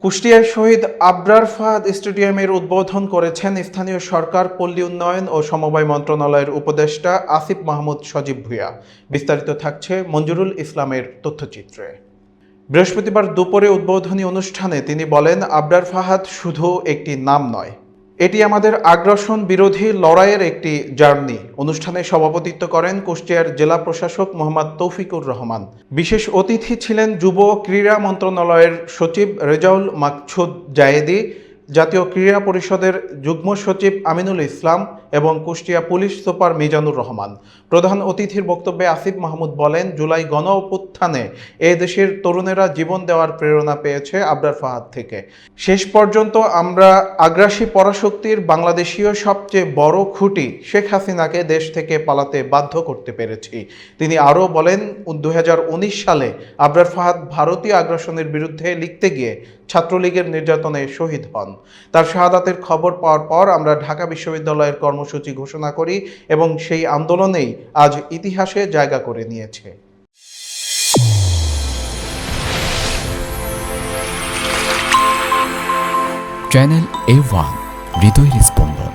কুষ্টিয়ার শহীদ আবরার ফাহাদ স্টেডিয়ামের উদ্বোধন করেছেন স্থানীয় সরকার, পল্লী উন্নয়ন ও সমবায় মন্ত্রণালয়ের উপদেষ্টা আসিফ মাহমুদ সজীব ভূঁইয়া। বিস্তারিত থাকছে মঞ্জুরুল ইসলামের তথ্যচিত্রে। বৃহস্পতিবার দুপুরে উদ্বোধনী অনুষ্ঠানে তিনি বলেন, আবরার ফাহাদ শুধু একটি নাম নয়, এটি আমাদের আগ্রাসন বিরোধী লড়াইয়ের একটি জার্নি। অনুষ্ঠানে সভাপতিত্ব করেন কুষ্টিয়ার জেলা প্রশাসক মোহাম্মদ তৌফিকুর রহমান। বিশেষ অতিথি ছিলেন যুব ক্রীড়া মন্ত্রণালয়ের সচিব রেজাউল মাকসুদ জায়েদি, জাতীয় ক্রীড়া পরিষদের যুগ্ম সচিব আমিনুল ইসলাম এবং কুষ্টিয়া পুলিশ সুপার মিজানুর রহমান। প্রধান অতিথির বক্তব্যে আসিফ মাহমুদ বলেন, জুলাই গণ অভ্যুত্থানে এ দেশের তরুণেরা জীবন দেওয়ার প্রেরণা পেয়েছে আবরার ফাহাদ থেকে। শেষ পর্যন্ত আমরা আগ্রাসী পরাশক্তির বাংলাদেশীয় সবচেয়ে বড় খুঁটি শেখ হাসিনাকে দেশ থেকে পালাতে বাধ্য করতে পেরেছি। তিনি আরও বলেন, 2019 সালে আবরার ফাহাদ ভারতীয় আগ্রাসনের বিরুদ্ধে লিখতে গিয়ে ছাত্রলীগের নির্যাতনে শহীদ হন। তার শাহাদাতের খবর পাওয়ার পর আমরা ঢাকা বিশ্ববিদ্যালয়ের কর্মসূচি ঘোষণা করি এবং সেই আন্দোলনেই আজ ইতিহাসে জায়গা করে নিয়েছে। চ্যানেল A1 হৃদয়ের স্পন্দন।